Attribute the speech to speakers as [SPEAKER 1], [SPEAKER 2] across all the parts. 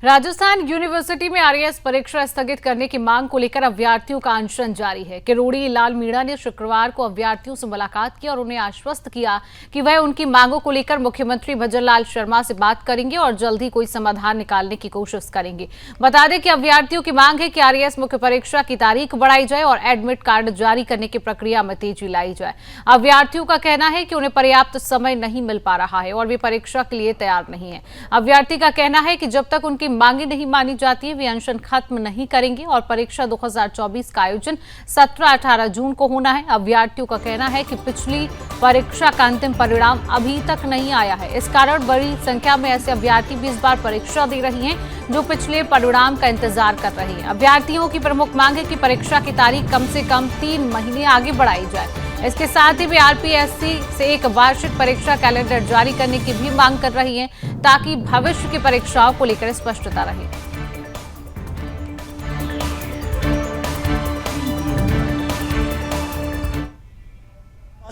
[SPEAKER 1] Rajasthan university में RAS परीक्षा स्थगित करने की मांग को लेकर अभ्यर्थियों का अनशन जारी है। किरोड़ी लाल मीणा ने शुक्रवार को अभ्यर्थियों से मुलाकात की और उन्हें आश्वस्त किया कि वह उनकी मांगों को लेकर मुख्यमंत्री भजनलाल शर्मा से बात करेंगे और जल्द ही कोई समाधान निकालने की कोशिश करेंगे। बता दें कि अभ्यर्थियों की मांग है कि आरएएस मुख्य परीक्षा की तारीख बढ़ाई जाए और एडमिट कार्ड जारी करने की प्रक्रिया में तेजी लाई जाए। अभ्यर्थियों का कहना है कि उन्हें पर्याप्त समय नहीं मिल पा रहा है और वे परीक्षा के लिए तैयार नहीं है। अभ्यर्थी का कहना है कि जब तक उनकी मांगे नहीं मानी जाती है वे अनशन खत्म नहीं करेंगे और परीक्षा 2024 का आयोजन 17-18 जून को होना है। अभ्यर्थियों का कहना है कि पिछली परीक्षा का अंतिम परिणाम अभी तक नहीं आया है। इस कारण बड़ी संख्या में ऐसे अभ्यर्थी भी इस बार परीक्षा दे रही हैं जो पिछले परिणाम का इंतजार कर रहे हैं। अभ्यर्थियों की प्रमुख मांग है कि परीक्षा की तारीख कम से कम 3 महीने आगे बढ़ाई जाए। इसके साथ ही वे आरपीएससी से एक वार्षिक परीक्षा कैलेंडर जारी करने की भी मांग कर रही हैं ताकि भविष्य की परीक्षाओं को लेकर स्पष्टता रहे।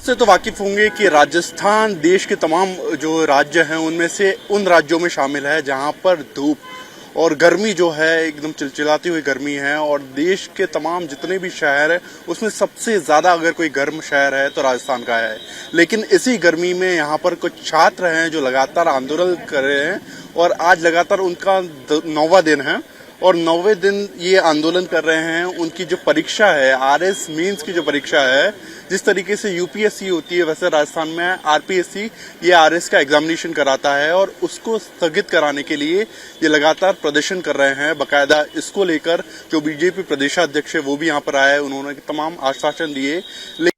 [SPEAKER 2] से तो वाकिफ होंगे कि राजस्थान देश के तमाम जो राज्य हैं उनमें से उन राज्यों में शामिल है जहां पर धूप और गर्मी जो है एकदम चिलचिलाती हुई गर्मी है और देश के तमाम जितने भी शहर हैं उसमें सबसे ज़्यादा अगर कोई गर्म शहर है तो राजस्थान का है। लेकिन इसी गर्मी में यहाँ पर कुछ छात्र हैं जो लगातार आंदोलन कर रहे हैं और आज लगातार उनका 9वां दिन है और 9वें दिन ये आंदोलन कर रहे हैं। उनकी जो परीक्षा है आरएस मेंस की जो परीक्षा है, जिस तरीके से यूपीएससी होती है वैसे राजस्थान में आरपीएससी ये आरएस का एग्जामिनेशन कराता है और उसको स्थगित कराने के लिए ये लगातार प्रदर्शन कर रहे हैं। बकायदा इसको लेकर जो बीजेपी प्रदेशाध्यक्ष है वो भी यहाँ पर आए, उन्होंने तमाम आश्वासन दिए लेकिन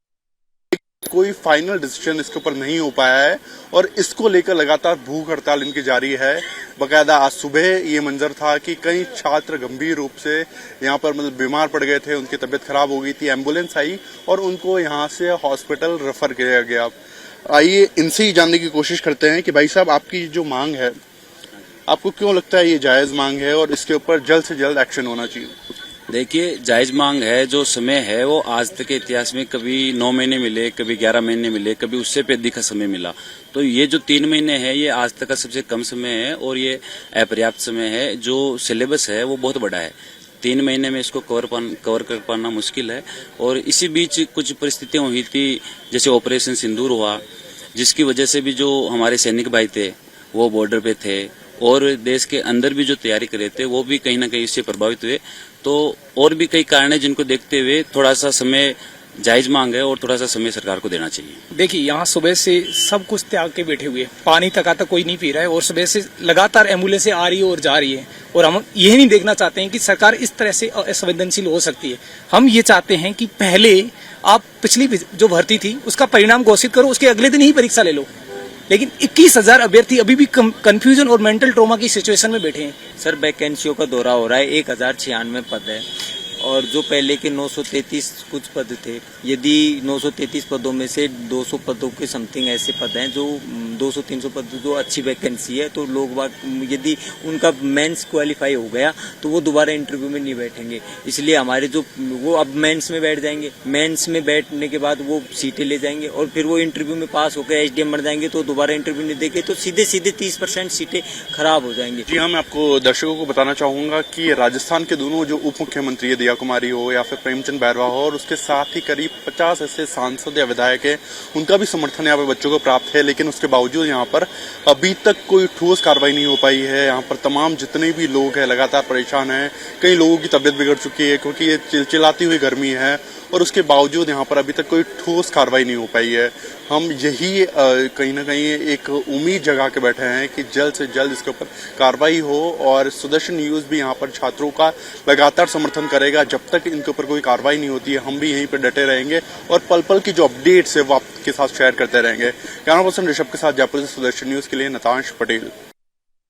[SPEAKER 2] कोई फाइनल डिसीजन इसके ऊपर नहीं हो पाया है और इसको लेकर लगातार भूख हड़ताल इनकी जारी है। बकायदा आज सुबह ये मंजर था कि कई छात्र गंभीर रूप से यहाँ पर बीमार पड़ गए थे, उनकी तबीयत खराब हो गई थी, एम्बुलेंस आई और उनको यहाँ से हॉस्पिटल रेफर किया गया। आइए इनसे ही जानने की कोशिश करते हैं कि भाई साहब आपकी जो मांग है आपको क्यों लगता है ये जायज मांग है और इसके ऊपर जल्द से जल्द एक्शन होना चाहिए?
[SPEAKER 3] देखिए, जायज मांग है। जो समय है वो आज तक के इतिहास में कभी 9 महीने मिले, कभी 11 महीने मिले, कभी उससे भी अधिक समय मिला। तो ये जो 3 महीने है ये आज तक का सबसे कम समय है और ये अपर्याप्त समय है। जो सिलेबस है वो बहुत बड़ा है, 3 महीने में इसको कवर कर पाना मुश्किल है। और इसी बीच कुछ परिस्थितियां हुई थी, जैसे ऑपरेशन सिंदूर हुआ, जिसकी वजह से भी जो हमारे सैनिक भाई थे वो बॉर्डर पे थे और देश के अंदर भी जो तैयारी कर रहे थे वो भी कहीं ना कहीं इससे प्रभावित हुए। तो और भी कई कारण है जिनको देखते हुए थोड़ा सा समय जायज मांग है और थोड़ा सा समय सरकार को देना चाहिए।
[SPEAKER 4] देखिए, यहाँ सुबह से सब कुछ त्याग के बैठे हुए, पानी तक आता कोई नहीं पी रहा है और सुबह से लगातार एम्बुलेंसें आ रही है और जा रही है और हम ये नहीं देखना चाहते हैं कि सरकार इस तरह से असंवेदनशील हो सकती है। हम ये चाहते हैं कि पहले आप पिछली जो भर्ती थी उसका परिणाम घोषित करो, उसके अगले दिन ही परीक्षा ले लो। लेकिन 21,000 अभ्यर्थी अभी भी कंफ्यूजन और मेंटल ट्रॉमा की सिचुएशन में बैठे हैं।
[SPEAKER 5] सर, वैकेंसियों का दौरा हो रहा है, 1096 पद है और जो पहले के 933 कुछ पद थे, यदि 933 पदों में से 200 पदों के समथिंग ऐसे पद हैं जो 200-300 पद जो अच्छी वैकेंसी है, तो लोग यदि उनका मेंस क्वालिफाई हो गया तो वो दोबारा इंटरव्यू में नहीं बैठेंगे। इसलिए हमारे जो वो अब मेंस में बैठ जाएंगे, मेंस में बैठने के बाद वो सीटें ले जाएंगे और फिर वो इंटरव्यू में पास होकर एचडीएम बन जाएंगे तो दोबारा इंटरव्यू नहीं देंगे, तो सीधे 30% सीटें खराब हो जाएंगी।
[SPEAKER 2] जी हाँ, मैं आपको दर्शकों को बताना चाहूंगा कि राजस्थान के दोनों जो उप मुख्यमंत्री है, दिया कुमारी हो या फिर प्रेमचंद बैरवा हो, और उसके साथ ही करीब 50 ऐसे सांसद या विधायक है, उनका भी समर्थन यहाँ पे बच्चों को प्राप्त है। लेकिन उसके बावजूद यहाँ पर अभी तक कोई ठोस कार्रवाई नहीं हो पाई है। यहाँ पर तमाम जितने भी लोग हैं लगातार परेशान हैं। कई लोगों की तबीयत बिगड़ चुकी है क्योंकि ये चिलचिलाती हुई गर्मी है और उसके बावजूद यहाँ पर अभी तक कोई ठोस कार्रवाई नहीं हो पाई है। हम यही कहीं ना कहीं एक उम्मीद जगा के बैठे हैं कि जल्द से जल्द इसके ऊपर कार्रवाई हो और सुदर्शन न्यूज़ भी यहाँ पर छात्रों का लगातार समर्थन करेगा। जब तक इनके ऊपर कोई कार्रवाई नहीं होती है हम भी यहीं पर डटे रहेंगे और पल पल की जो अपडेट्स है वो आपके साथ शेयर करते रहेंगे। कैमरा पर्सन ऋषभ के साथ जयपुर से सुदर्शन न्यूज़ के लिए नतांश पटेल।